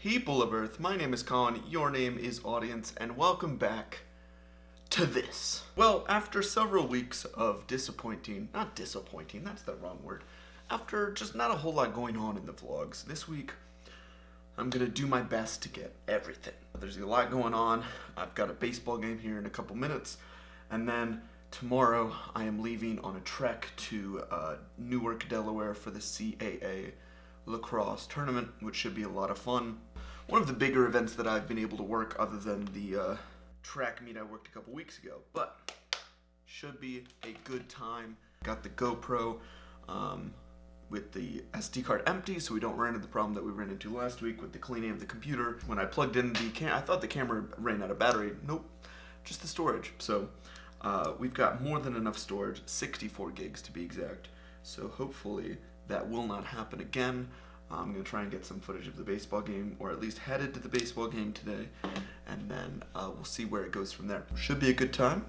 People of Earth, my name is Colin, your name is Audience, and welcome back to this. Well, after several weeks of not disappointing, that's the wrong word. After just not a whole lot going on in the vlogs, this week I'm gonna do my best to get everything. There's a lot going on. I've got a baseball game here in a couple minutes, and then tomorrow I am leaving on a trek to Newark, Delaware for the CAA lacrosse tournament, which should be a lot of fun. One of the bigger events that I've been able to work other than the track meet I worked a couple weeks ago, but should be a good time. Got the GoPro with the SD card empty, so we don't run into the problem that we ran into last week with the cleaning of the computer. When I plugged in the I thought the camera ran out of battery. Nope, just the storage. So we've got more than enough storage, 64 gigs to be exact. So hopefully that will not happen again. I'm going to try and get some footage of the baseball game, or at least headed to the baseball game today, and then we'll see where it goes from there. Should be a good time,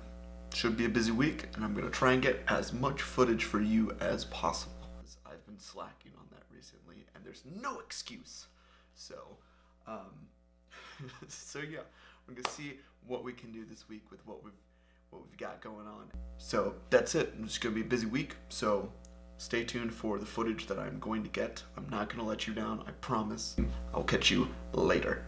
should be a busy week, and I'm going to try and get as much footage for you as possible. I've been slacking on that recently, and there's no excuse. So, so yeah, we're going to see what we can do this week with what we've got going on. So that's it. It's going to be a busy week, so stay tuned for the footage that I'm going to get. I'm not going to let you down, I promise. I'll catch you later.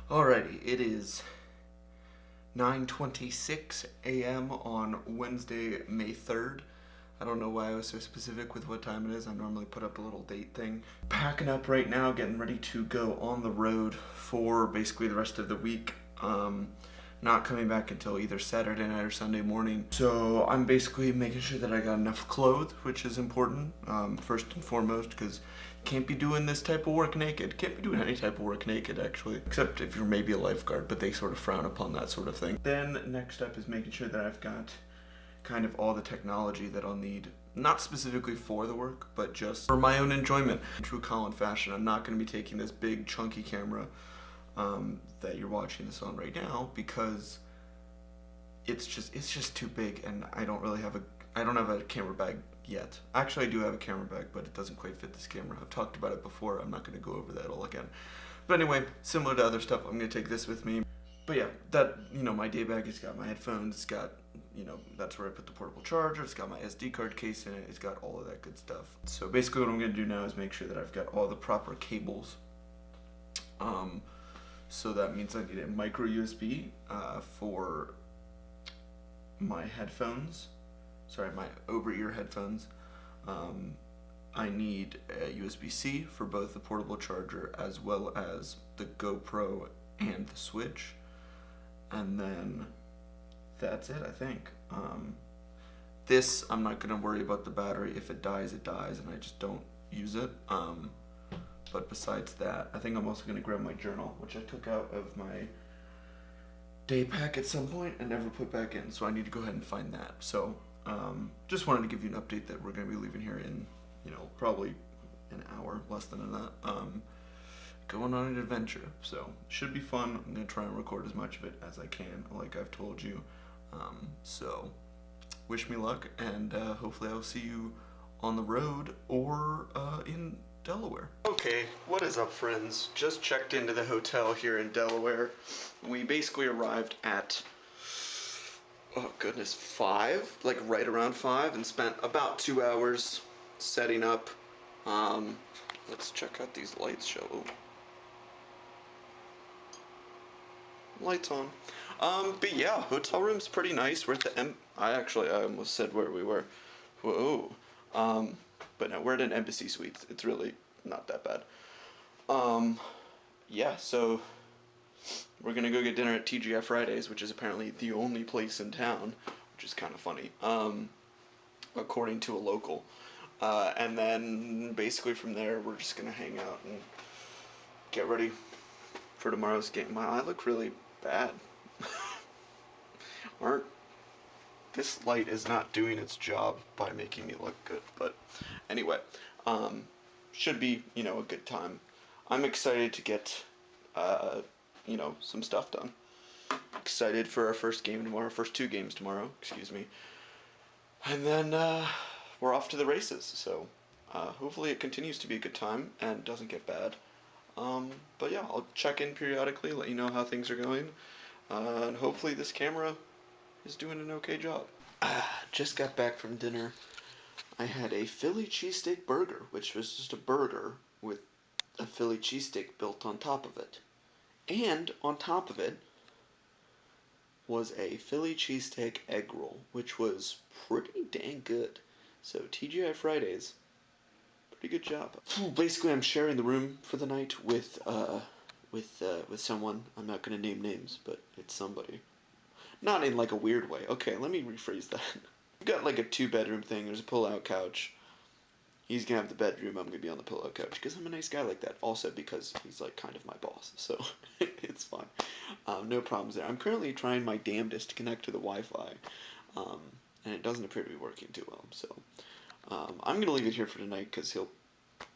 Alrighty, it is 9:26 a.m. on Wednesday, May 3rd. I don't know why I was so specific with what time it is. I normally put up a little date thing. Packing up right now, getting ready to go on the road for basically the rest of the week. Not coming back until either Saturday night or Sunday morning. So I'm basically making sure that I got enough clothes, which is important, first and foremost, because can't be doing this type of work naked. Can't be doing any type of work naked, actually, except if you're maybe a lifeguard, but they sort of frown upon that sort of thing. Then next up is making sure that I've got kind of all the technology that I'll need, not specifically for the work, but just for my own enjoyment. In true Colin fashion, I'm not going to be taking this big chunky camera that you're watching this on right now, because it's just too big, and I don't have a camera bag yet. Actually, I do have a camera bag, but it doesn't quite fit this camera. I've talked about it before. I'm not going to go over that all again. But anyway, similar to other stuff, I'm going to take this with me. But yeah, that, my day bag, it's got my headphones, it's got, that's where I put the portable charger, it's got my SD card case in it, it's got all of that good stuff. So basically what I'm going to do now is make sure that I've got all the proper cables. So that means I need a micro USB for my headphones, my over-ear headphones. I need a USB-C for both the portable charger as well as the GoPro and the Switch. And then that's it, I think. This, I'm not going to worry about the battery. If it dies, it dies, and I just don't use it. But besides that, I think I'm also going to grab my journal, which I took out of my day pack at some point and never put back in, so I need to go ahead and find that. So, just wanted to give you an update that we're going to be leaving here in, probably an hour, less than that. Going on an adventure, so should be fun. I'm going to try and record as much of it as I can, like I've told you. So wish me luck, and hopefully I'll see you on the road or in Delaware. Okay, what is up, friends? Just checked into the hotel here in Delaware. We basically arrived at, oh goodness, 5, like right around 5, and spent about 2 hours setting up. Let's check out these lights, shall we? Lights on. But yeah, hotel room's pretty nice. We're at the I almost said where we were. Whoa. But no, we're at an embassy suite. It's really not that bad. Yeah, so we're gonna go get dinner at TGI Fridays, which is apparently the only place in town, which is kind of funny, according to a local. And then basically from there, we're just gonna hang out and get ready for tomorrow's game. My eye look really bad. This light is not doing its job by making me look good, but anyway, should be, a good time. I'm excited to get, some stuff done. Excited for our first game tomorrow, first two games tomorrow, excuse me. And then we're off to the races, so hopefully it continues to be a good time and doesn't get bad. But yeah, I'll check in periodically, let you know how things are going, and hopefully this camera is doing an okay job. Just got back from dinner. I had a Philly cheesesteak burger, which was just a burger with a Philly cheesesteak built on top of it. And on top of it was a Philly cheesesteak egg roll, which was pretty dang good. So TGI Fridays, pretty good job. Basically, I'm sharing the room for the night with someone. I'm not gonna name names, but it's somebody. Not in like a weird way. Okay, let me rephrase that. We've got like a 2-bedroom thing. There's a pull-out couch. He's gonna have the bedroom. I'm gonna be on the pull-out couch because I'm a nice guy like that. Also because he's like kind of my boss, so it's fine. No problems there. I'm currently trying my damnedest to connect to the Wi-Fi, and it doesn't appear to be working too well. So I'm gonna leave it here for tonight because he'll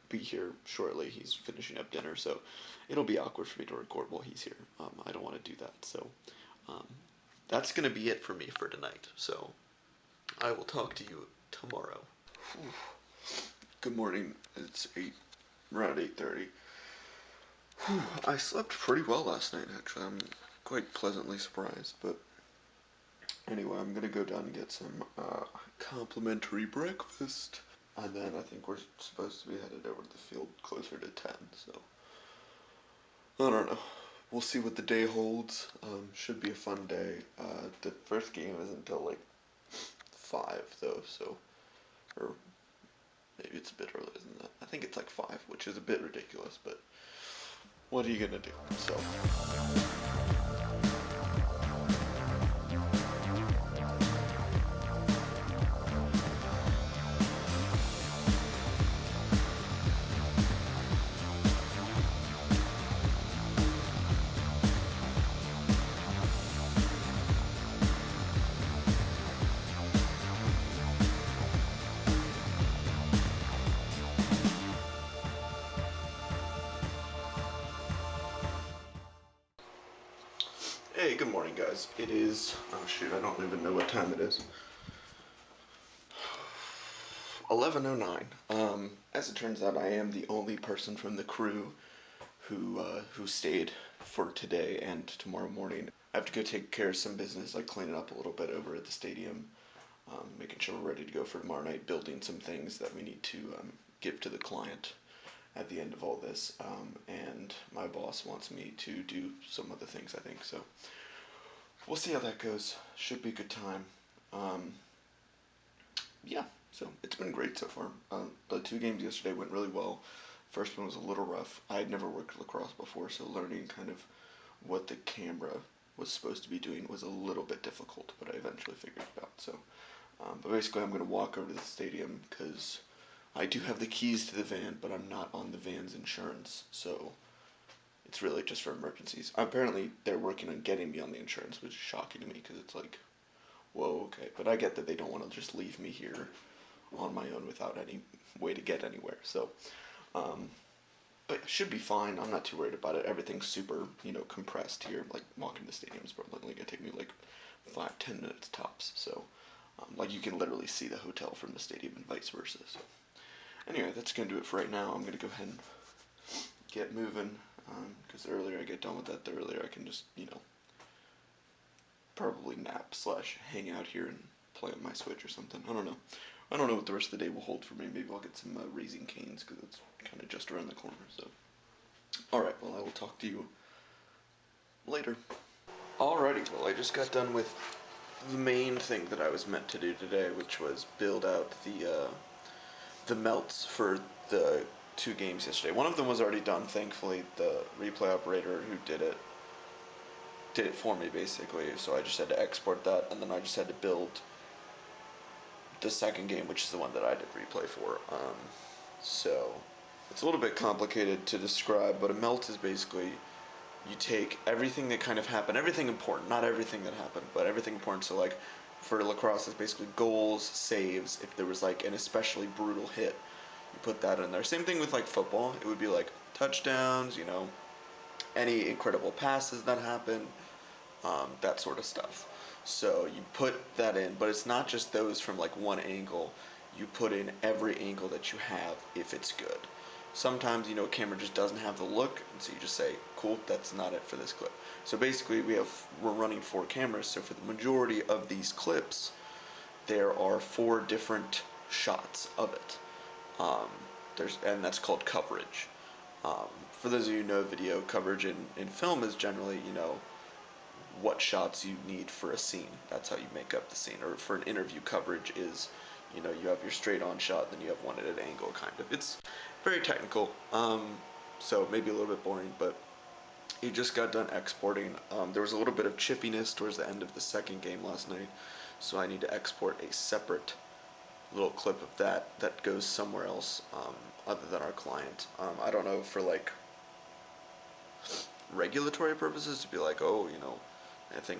be here shortly. He's finishing up dinner, so it'll be awkward for me to record while he's here. I don't want to do that. So that's gonna be it for me for tonight. So I will talk to you tomorrow. Whew. Good morning. It's around 8:30. I slept pretty well last night, actually. I'm quite pleasantly surprised, but anyway, I'm gonna go down and get some complimentary breakfast, and then I think we're supposed to be headed over to the field closer to 10, so I don't know. We'll see what the day holds. Should be a fun day. The first game isn't until like 5, though, so, or maybe it's a bit earlier than that. I think it's like 5, which is a bit ridiculous, but what are you gonna do? So. Hey, good morning, guys. It is, oh shoot, I don't even know what time it is. 11:09. As it turns out, I am the only person from the crew who stayed for today and tomorrow morning. I have to go take care of some business, like cleaning up a little bit over at the stadium, making sure we're ready to go for tomorrow night, building some things that we need to give to the client at the end of all this, and my boss wants me to do some other things, I think, so we'll see how that goes. Should be a good time. Yeah, so it's been great so far. The 2 games yesterday went really well. First one was a little rough. I had never worked lacrosse before, so learning kind of what the camera was supposed to be doing was a little bit difficult, but I eventually figured it out, so but basically I'm going to walk over to the stadium because I do have the keys to the van, but I'm not on the van's insurance, so it's really just for emergencies. Apparently, they're working on getting me on the insurance, which is shocking to me because it's like, whoa, okay. But I get that they don't want to just leave me here on my own without any way to get anywhere. So, but it should be fine. I'm not too worried about it. Everything's super, compressed here. Like walking to the stadium is probably only gonna take me like 5-10 minutes tops. So, like you can literally see the hotel from the stadium and vice versa. So. Anyway, that's going to do it for right now. I'm going to go ahead and get moving, because the earlier I get done with that, the earlier I can just, probably nap / hang out here and play on my Switch or something. I don't know. I don't know what the rest of the day will hold for me. Maybe I'll get some Raising Cane's, because it's kind of just around the corner, so. Alright, well, I will talk to you later. Alrighty, well, I just got done with the main thing that I was meant to do today, which was build out the melts for the 2 games yesterday. One of them was already done, thankfully. The replay operator who did it for me, basically. So I just had to export that, and then I just had to build the second game, which is the one that I did replay for. So it's a little bit complicated to describe, but a melt is basically you take everything that kind of happened, everything important, not everything that happened, but everything important. So like for lacrosse, it's basically goals, saves. If there was like an especially brutal hit, you put that in there. Same thing with like football. It would be like touchdowns, any incredible passes that happen, that sort of stuff. So you put that in, but it's not just those from like one angle. You put in every angle that you have if it's good. Sometimes, a camera just doesn't have the look, and so you just say, cool, that's not it for this clip. So basically we're running 4 cameras, so for the majority of these clips, there are 4 different shots of it. And that's called coverage. For those of you who know video, coverage in film is generally, what shots you need for a scene. That's how you make up the scene. Or for an interview, coverage is, you have your straight on shot, then you have one at an angle, kind of. It's very technical, so maybe a little bit boring, but he just got done exporting. There was a little bit of chippiness towards the end of the second game last night, so I need to export a separate little clip of that goes somewhere else other than our client. I don't know, for like regulatory purposes, to be like, oh, anything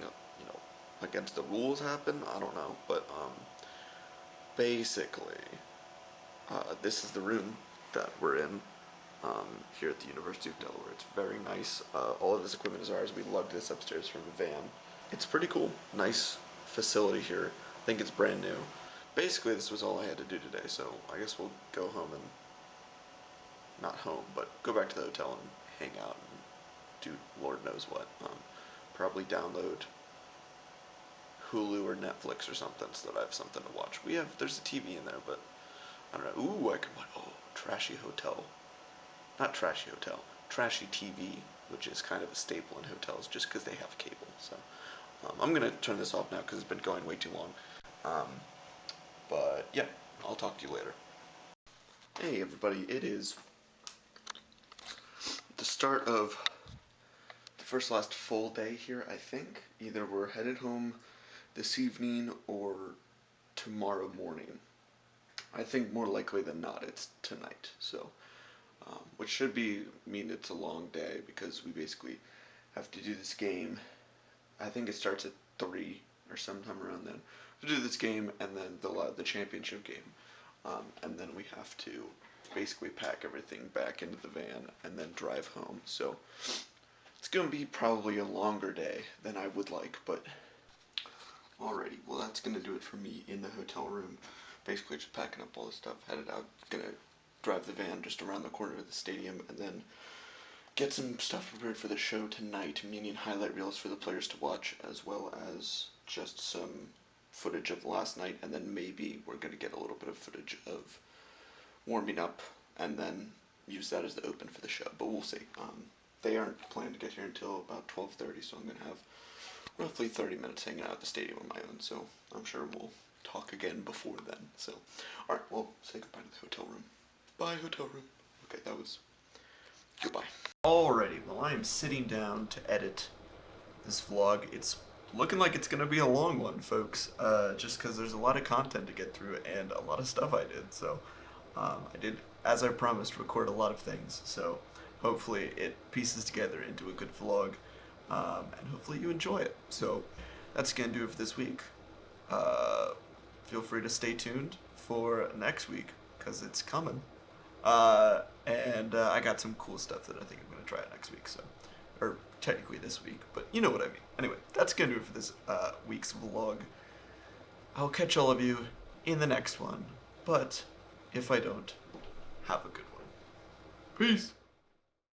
against the rules happen, I don't know, but basically this is the room that we're in here at the University of Delaware. It's very nice. All of this equipment is ours. We lugged this upstairs from a van. It's pretty cool. Nice facility here. I think it's brand new. Basically, this was all I had to do today, so I guess we'll go home and, not home, but go back to the hotel and hang out and do Lord knows what. Probably download Hulu or Netflix or something so that I have something to watch. There's a TV in there, but I don't know. Ooh, I could watch, trashy hotel. Not trashy hotel, trashy TV, which is kind of a staple in hotels just because they have cable. So I'm going to turn this off now because it's been going way too long. But yeah, I'll talk to you later. Hey everybody, it is the start of the last full day here, I think. Either we're headed home this evening or tomorrow morning. I think more likely than not it's tonight, so which should mean it's a long day because we basically have to do this game. I think it starts at 3 or sometime around then. To do this game and then the championship game, and then we have to basically pack everything back into the van and then drive home. So it's gonna be probably a longer day than I would like, but alrighty. Well, that's gonna do it for me in the hotel room. Basically just packing up all the stuff, headed out, gonna drive the van just around the corner of the stadium, and then get some stuff prepared for the show tonight, meaning highlight reels for the players to watch, as well as just some footage of last night, and then maybe we're going to get a little bit of footage of warming up, and then use that as the open for the show, but we'll see. They aren't planning to get here until about 12:30, so I'm going to have roughly 30 minutes hanging out at the stadium on my own, so I'm sure we'll talk again before then. So, alright, well, say goodbye to the hotel room. Bye, hotel room. Okay, that was goodbye. Alrighty, well, I am sitting down to edit this vlog. It's looking like it's gonna be a long one, folks, just because there's a lot of content to get through and a lot of stuff I did. So I did, as I promised, record a lot of things, so hopefully it pieces together into a good vlog, and hopefully you enjoy it. So that's gonna do it for this week. Feel free to stay tuned for next week because it's coming. And I got some cool stuff that I think I'm going to try out next week, so, or technically this week, but you know what I mean. Anyway, that's going to do it for this week's vlog. I'll catch all of you in the next one, but if I don't, have a good one. Peace!